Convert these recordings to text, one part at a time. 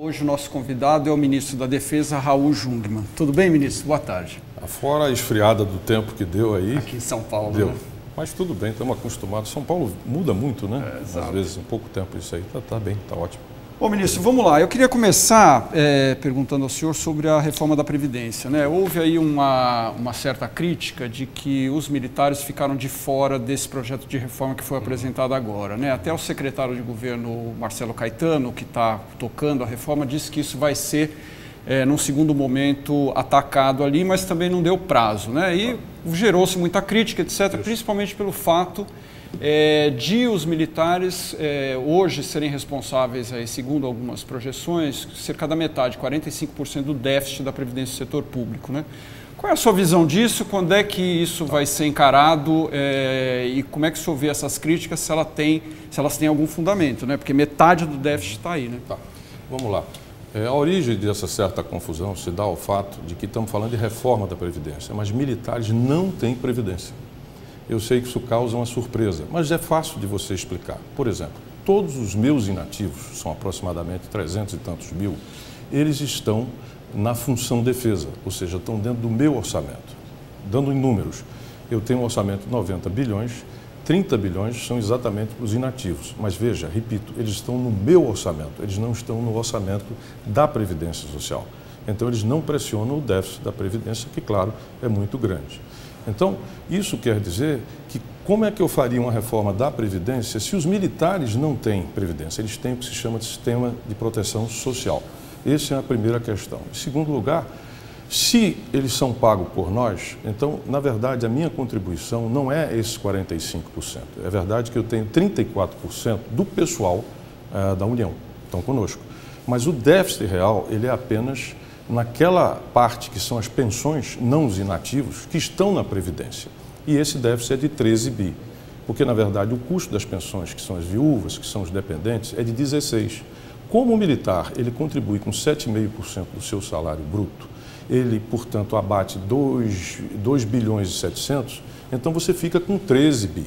Hoje o nosso convidado é o ministro da Defesa, Raul Jungmann. Tudo bem, ministro? Boa tarde. Fora a esfriada do tempo que deu aí... Aqui em São Paulo, deu. Né? Mas tudo bem, estamos acostumados. São Paulo muda muito, né? Exato. Às vezes, em pouco tempo isso aí. Tá bem, tá ótimo. Bom, ministro, vamos lá. Eu queria começar perguntando ao senhor sobre a reforma da Previdência, né? Houve aí uma certa crítica de que os militares ficaram de fora desse projeto de reforma que foi apresentado agora, né? Até o secretário de governo, Marcelo Caetano, que está tocando a reforma, disse que isso vai ser, num segundo momento, atacado ali, mas também não deu prazo, né? E gerou-se muita crítica, etc., principalmente pelo fato de os militares hoje serem responsáveis, aí, segundo algumas projeções, cerca da metade, 45% do déficit da Previdência do setor público, né? Qual é a sua visão disso? Quando é que isso vai ser encarado e como é que o senhor vê essas críticas, se elas têm algum fundamento, né? Porque metade do déficit está aí, né? Tá, vamos lá. A origem dessa certa confusão se dá ao fato de que estamos falando de reforma da Previdência, mas militares não têm Previdência. Eu sei que isso causa uma surpresa, mas é fácil de você explicar. Por exemplo, todos os meus inativos, são aproximadamente 300 e tantos mil, eles estão na função defesa, ou seja, estão dentro do meu orçamento. Dando em números, eu tenho um orçamento de 90 bilhões, 30 bilhões são exatamente os inativos. Mas veja, repito, eles estão no meu orçamento, eles não estão no orçamento da Previdência Social. Então, eles não pressionam o déficit da Previdência, que, claro, é muito grande. Então, isso quer dizer que como é que eu faria uma reforma da Previdência se os militares não têm Previdência? Eles têm o que se chama de sistema de proteção social. Essa é a primeira questão. Em segundo lugar, se eles são pagos por nós, então, na verdade, a minha contribuição não é esses 45%. É verdade que eu tenho 34% do pessoal da União, estão conosco. Mas o déficit real, ele é apenas naquela parte que são as pensões, não os inativos, que estão na Previdência. E esse déficit é de 13 bi. Porque, na verdade, o custo das pensões, que são as viúvas, que são os dependentes, é de 16. Como o militar, ele contribui com 7,5% do seu salário bruto, ele, portanto, abate 2 bilhões e 700, então você fica com 13 bi.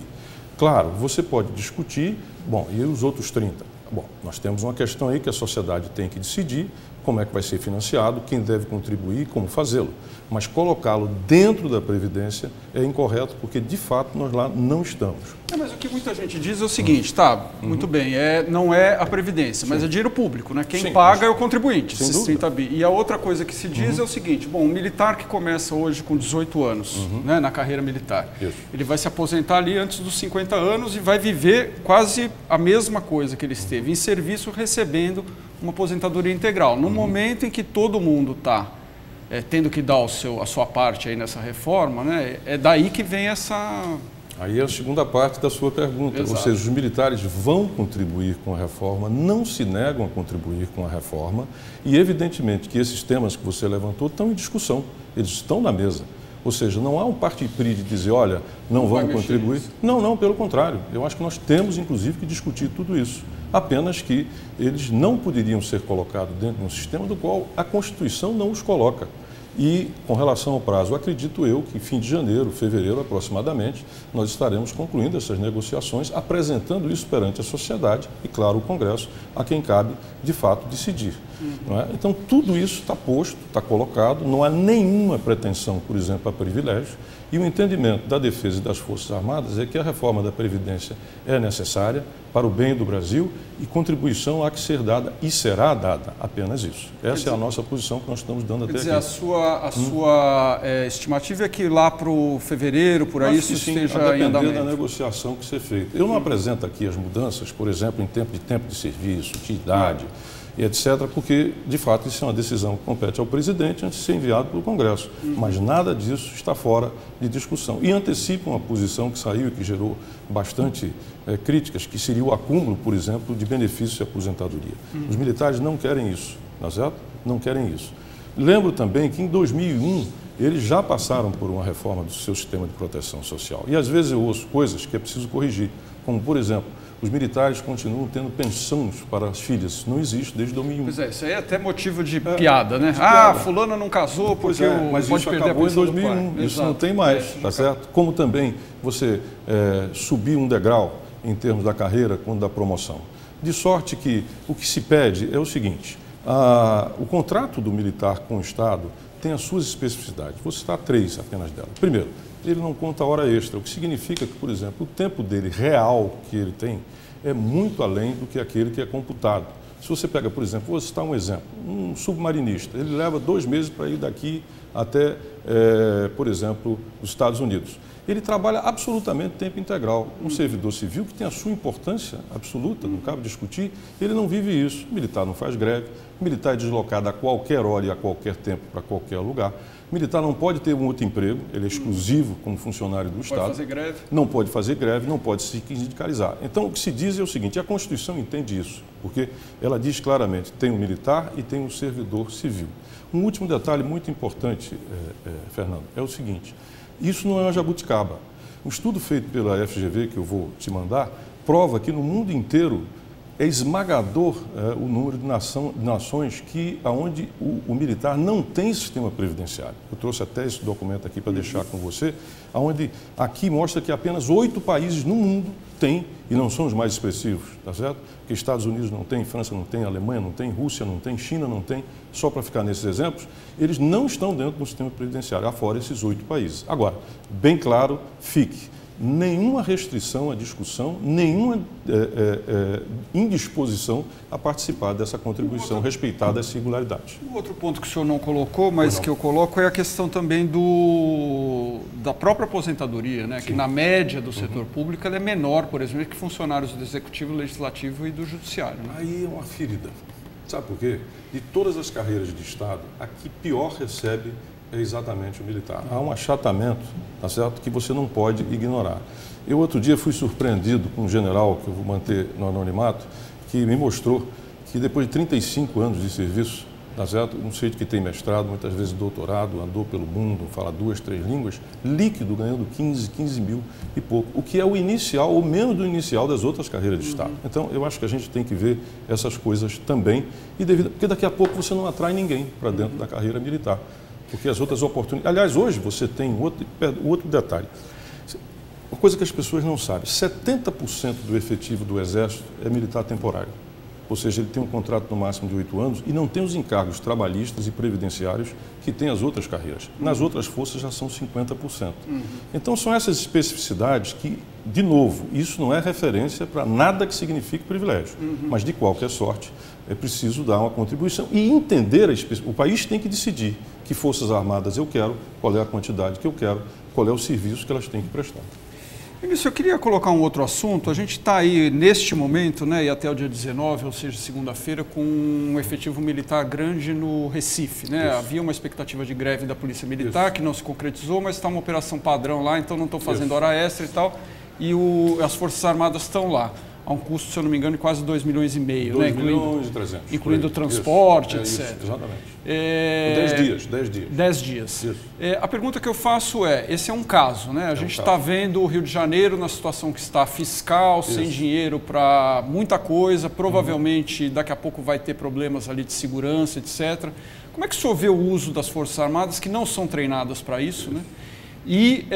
Claro, você pode discutir, bom, e os outros 30? Bom, nós temos uma questão aí que a sociedade tem que decidir como é que vai ser financiado, quem deve contribuir e como fazê-lo. Mas colocá-lo dentro da Previdência é incorreto, porque, de fato, nós lá não estamos. Mas o que muita gente diz é o seguinte, muito bem, não é a Previdência, mas é dinheiro público, né? Quem paga é o contribuinte, esses 30 bi. E a outra coisa que se diz é o seguinte, bom, um militar que começa hoje com 18 anos, né, na carreira militar, ele vai se aposentar ali antes dos 50 anos e vai viver quase a mesma coisa que ele esteve em serviço, recebendo uma aposentadoria integral. No momento em que todo mundo está tendo que dar a sua parte aí nessa reforma, né, é daí que vem essa... Aí é a segunda parte da sua pergunta. Exato. Ou seja, os militares vão contribuir com a reforma, não se negam a contribuir com a reforma e, evidentemente, que esses temas que você levantou estão em discussão, eles estão na mesa. Ou seja, não há um partido de dizer, olha, não vamos contribuir. Não, pelo contrário. Eu acho que nós temos, inclusive, que discutir tudo isso. Apenas que eles não poderiam ser colocados dentro de um sistema do qual a Constituição não os coloca. E, com relação ao prazo, acredito eu que em fim de janeiro, fevereiro aproximadamente, nós estaremos concluindo essas negociações, apresentando isso perante a sociedade e, claro, o Congresso, a quem cabe, de fato, decidir. Não é? Então, tudo isso está posto, está colocado, não há nenhuma pretensão, por exemplo, a privilégio, e o entendimento da Defesa e das Forças Armadas é que a reforma da Previdência é necessária para o bem do Brasil e contribuição há que ser dada e será dada, apenas isso. Essa é a nossa posição que nós estamos dando até aqui. Quer dizer, a sua estimativa é que lá para o fevereiro, por aí, isso esteja em andamento? A depender da negociação que ser feita. Eu não apresento aqui as mudanças, por exemplo, em tempo de serviço, de idade, e etc., porque, de fato, isso é uma decisão que compete ao presidente antes de ser enviado pelo Congresso. Mas nada disso está fora de discussão. E antecipa uma posição que saiu e que gerou bastante críticas, que seria o acúmulo, por exemplo, de benefícios de aposentadoria. Os militares não querem isso, não é certo? Não querem isso. Lembro também que, em 2001, eles já passaram por uma reforma do seu sistema de proteção social. E, às vezes, eu ouço coisas que é preciso corrigir, como, por exemplo, os militares continuam tendo pensões para as filhas. Isso não existe desde 2001. Pois é, isso aí é até motivo de piada, né? Ah, fulana não casou porque mas pode isso perder acabou a pensão em 2001. Isso Exato. não tem mais, tá certo? Como também você subir um degrau em termos da carreira quando da promoção. De sorte que o que se pede é o seguinte, O contrato do militar com o Estado tem as suas especificidades. Vou citar 3 apenas delas. Primeiro, ele não conta hora extra, o que significa que, por exemplo, o tempo dele real que ele tem é muito além do que aquele que é computado. Se você pega, por exemplo, vou citar um exemplo, um submarinista, ele leva 2 meses para ir daqui até, por exemplo, os Estados Unidos. Ele trabalha absolutamente tempo integral. Um servidor civil que tem a sua importância absoluta, não cabe discutir, ele não vive isso. O militar não faz greve, o militar é deslocado a qualquer hora e a qualquer tempo para qualquer lugar. O militar não pode ter um outro emprego, ele é exclusivo como funcionário do Estado. Pode fazer greve? Não pode fazer greve, não pode se sindicalizar. Então, o que se diz é o seguinte, a Constituição entende isso, porque ela diz claramente, tem um militar e tem um servidor civil. Um último detalhe muito importante, Fernando, é o seguinte, isso não é uma jabuticaba. Um estudo feito pela FGV, que eu vou te mandar, prova que no mundo inteiro é esmagador o número de nações onde o militar não tem sistema previdenciário. Eu trouxe até esse documento aqui para deixar com você, onde aqui mostra que apenas 8 países no mundo têm, e não são os mais expressivos, tá certo? Porque Estados Unidos não tem, França não tem, Alemanha não tem, Rússia não tem, China não tem, só para ficar nesses exemplos, eles não estão dentro do sistema previdenciário, afora esses 8 países. Agora, bem claro, fique. Nenhuma restrição à discussão, nenhuma indisposição a participar dessa contribuição, respeitada as singularidades. O outro ponto que o senhor não colocou, mas que eu coloco, é a questão também da própria aposentadoria, né? Que na média do setor público ela é menor, por exemplo, que funcionários do Executivo, Legislativo e do Judiciário. Né? Aí é uma ferida. Sabe por quê? De todas as carreiras de Estado, a que pior recebe é exatamente o militar. Há um achatamento, tá certo, que você não pode ignorar. Eu outro dia fui surpreendido com um general, que eu vou manter no anonimato, que me mostrou que depois de 35 anos de serviço, tá certo, um sujeito que tem mestrado, muitas vezes doutorado, andou pelo mundo, fala 2, 3 línguas, líquido ganhando 15 mil e pouco, o que é o inicial, ou menos do inicial das outras carreiras de Estado. Então, eu acho que a gente tem que ver essas coisas também, porque daqui a pouco você não atrai ninguém para dentro da carreira militar. Porque as outras oportunidades... Aliás, hoje você tem outro detalhe. Uma coisa que as pessoas não sabem, 70% do efetivo do Exército é militar temporário. Ou seja, ele tem um contrato no máximo de 8 anos e não tem os encargos trabalhistas e previdenciários que tem as outras carreiras. Nas outras forças já são 50%. Então, são essas especificidades que, de novo, isso não é referência para nada que signifique privilégio. Mas, de qualquer sorte, é preciso dar uma contribuição e entender o país tem que decidir que forças armadas eu quero, qual é a quantidade que eu quero, qual é o serviço que elas têm que prestar. Ministro, eu queria colocar um outro assunto. A gente está aí, neste momento, né, e até o dia 19, ou seja, segunda-feira, com um efetivo militar grande no Recife. Né? Havia uma expectativa de greve da Polícia Militar, que não se concretizou, mas está uma operação padrão lá, então não estão fazendo hora extra e tal, e as Forças Armadas estão lá. A um custo, se eu não me engano, de quase 2,5 milhões, 2 milhões e 300. Incluindo o transporte, etc. Isso, exatamente. 10 dias. 10 dias. A pergunta que eu faço esse é um caso, né? A gente está vendo o Rio de Janeiro na situação que está fiscal, sem dinheiro para muita coisa, provavelmente daqui a pouco vai ter problemas ali de segurança, etc. Como é que o senhor vê o uso das Forças Armadas que não são treinadas para isso, né? E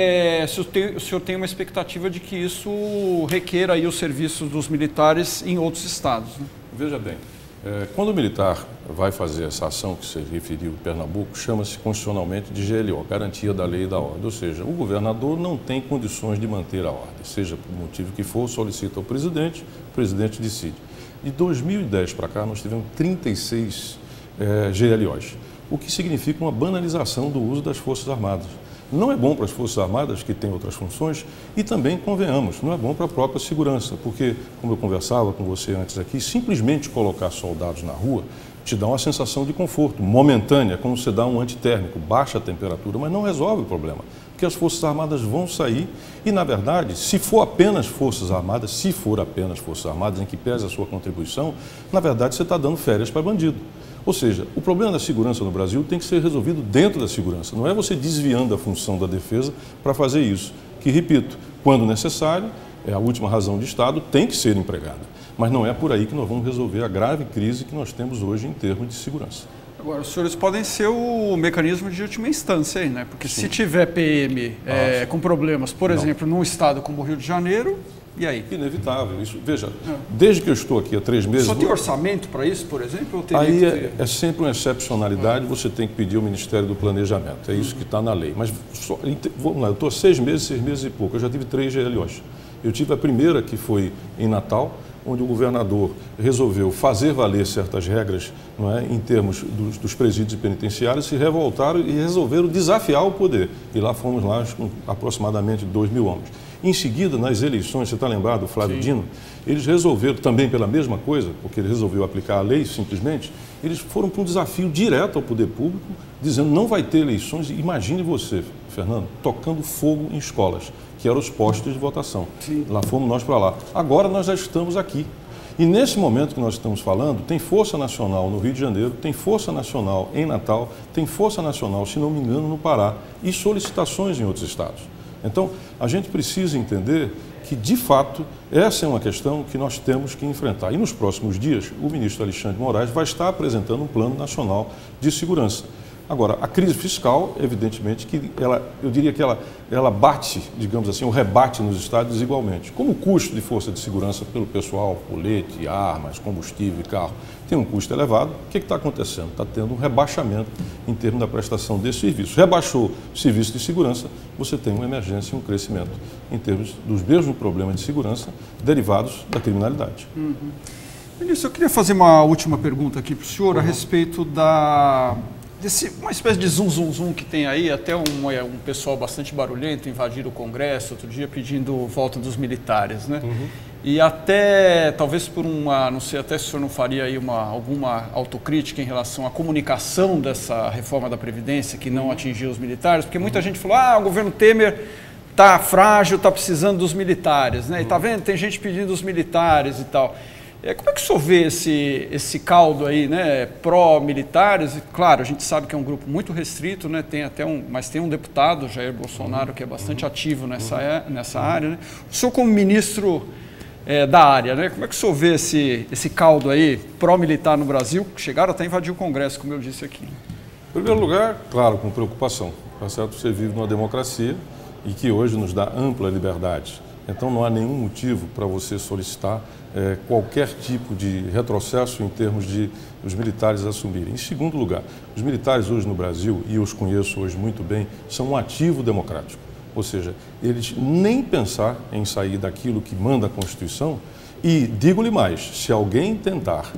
se o senhor tem uma expectativa de que isso requeira aí os serviços dos militares em outros estados? Né? Veja bem, quando o militar vai fazer essa ação que você referiu em Pernambuco, chama-se constitucionalmente de GLO, Garantia da Lei e da Ordem. Ou seja, o governador não tem condições de manter a ordem, seja por motivo que for, solicita ao presidente, o presidente decide. De 2010 para cá, nós tivemos 36 GLOs, o que significa uma banalização do uso das Forças Armadas. Não é bom para as Forças Armadas, que têm outras funções, e também, convenhamos, não é bom para a própria segurança, porque, como eu conversava com você antes aqui, simplesmente colocar soldados na rua te dá uma sensação de conforto, momentânea, como você dá um antitérmico, baixa a temperatura, mas não resolve o problema, porque as Forças Armadas vão sair e, na verdade, se for apenas Forças Armadas, em que pese a sua contribuição, na verdade você está dando férias para bandido. Ou seja, o problema da segurança no Brasil tem que ser resolvido dentro da segurança. Não é você desviando a função da defesa para fazer isso. Que, repito, quando necessário, é a última razão de Estado, tem que ser empregada. Mas não é por aí que nós vamos resolver a grave crise que nós temos hoje em termos de segurança. Agora, os senhores podem ser o mecanismo de última instância aí, né? Porque se tiver PM com problemas, por exemplo, num estado como o Rio de Janeiro, E aí? Inevitável. Isso, veja, desde que eu estou aqui há 3 meses... Só tem orçamento para isso, por exemplo? Ou aí é sempre uma excepcionalidade, você tem que pedir ao Ministério do Planejamento. É isso que está na lei. Mas, vamos lá, eu estou há 6 meses e pouco. Eu já tive 3 GLOs. Eu tive a primeira, que foi em Natal, onde o governador resolveu fazer valer certas regras, não é, em termos dos presídios penitenciários, se revoltaram e resolveram desafiar o poder. E lá fomos lá com aproximadamente 2.000 homens. Em seguida, nas eleições, você está lembrado do Flávio Dino? Eles resolveram também pela mesma coisa, porque ele resolveu aplicar a lei simplesmente, eles foram para um desafio direto ao poder público, dizendo não vai ter eleições. Imagine você, Fernando, tocando fogo em escolas, que eram os postos de votação. Sim. Lá fomos nós para lá. Agora nós já estamos aqui. E nesse momento que nós estamos falando, tem Força Nacional no Rio de Janeiro, tem Força Nacional em Natal, tem Força Nacional, se não me engano, no Pará, e solicitações em outros estados. Então, a gente precisa entender que, de fato, essa é uma questão que nós temos que enfrentar. E nos próximos dias, o ministro Alexandre de Moraes vai estar apresentando um Plano Nacional de Segurança. Agora, a crise fiscal, evidentemente, que eu diria que ela bate, digamos assim, ou rebate nos estados desigualmente. Como o custo de força de segurança pelo pessoal, colete, armas, combustível e carro, tem um custo elevado, o que está acontecendo? Está tendo um rebaixamento em termos da prestação desse serviço. Rebaixou o serviço de segurança, você tem uma emergência e um crescimento em termos dos mesmos problemas de segurança derivados da criminalidade. Ministro, eu queria fazer uma última pergunta aqui para o senhor a respeito uma espécie de zum que tem aí, até um pessoal bastante barulhento invadiram o Congresso outro dia pedindo volta dos militares, né? E até, talvez por não sei até se o senhor não faria aí alguma autocrítica em relação à comunicação dessa reforma da Previdência que não atingiu os militares, porque muita gente falou, o governo Temer está frágil, está precisando dos militares, né? E tá vendo, tem gente pedindo os militares e tal. Como é que o senhor vê esse caldo aí, né, pró-militares? Claro, a gente sabe que é um grupo muito restrito, né, mas tem um deputado, Jair Bolsonaro, que é bastante ativo nessa área, né? O senhor como ministro da área, né, como é que o senhor vê esse caldo aí pró-militar no Brasil? Chegaram até a invadir o Congresso, como eu disse aqui. Em primeiro lugar, claro, com preocupação. Tá certo? Você vive numa democracia e que hoje nos dá ampla liberdade. Então não há nenhum motivo para você solicitar qualquer tipo de retrocesso em termos de os militares assumirem. Em segundo lugar, os militares hoje no Brasil, e eu os conheço hoje muito bem, são um ativo democrático. Ou seja, eles nem pensar em sair daquilo que manda a Constituição e, digo-lhe mais, se alguém tentar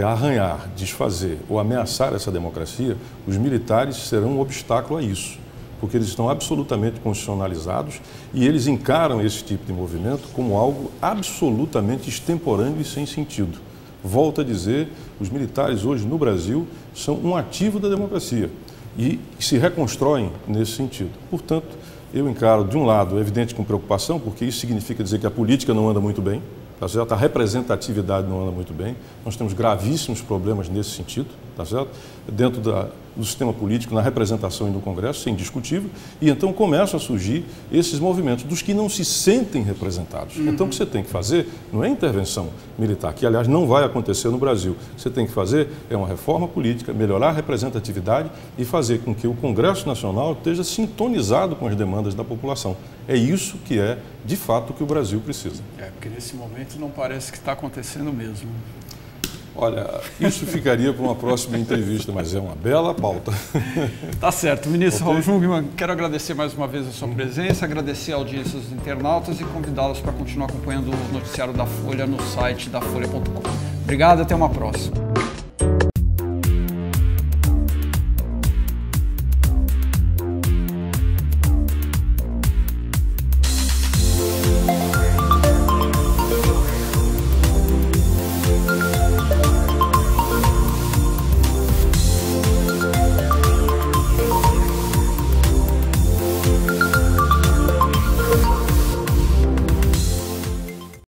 arranhar, desfazer ou ameaçar essa democracia, os militares serão um obstáculo a isso. Porque eles estão absolutamente constitucionalizados e eles encaram esse tipo de movimento como algo absolutamente extemporâneo e sem sentido. Volto a dizer, os militares hoje no Brasil são um ativo da democracia e se reconstroem nesse sentido. Portanto, eu encaro, de um lado, é evidente com preocupação, porque isso significa dizer que a política não anda muito bem, tá certo? A representatividade não anda muito bem, nós temos gravíssimos problemas nesse sentido, tá certo? Dentro do sistema político, na representação e no Congresso, isso é indiscutível, e então começam a surgir esses movimentos dos que não se sentem representados. Então o que você tem que fazer não é intervenção militar, que aliás não vai acontecer no Brasil. O que você tem que fazer é uma reforma política, melhorar a representatividade e fazer com que o Congresso Nacional esteja sintonizado com as demandas da população. É isso que é, de fato, o que o Brasil precisa. Porque nesse momento não parece que está acontecendo mesmo. Olha, isso ficaria para uma próxima entrevista, mas é uma bela pauta. Tá certo. Ministro Raul Jungmann, quero agradecer mais uma vez a sua presença, agradecer a audiência dos internautas e convidá-los para continuar acompanhando o noticiário da Folha no site dafolha.com. Obrigado e até uma próxima.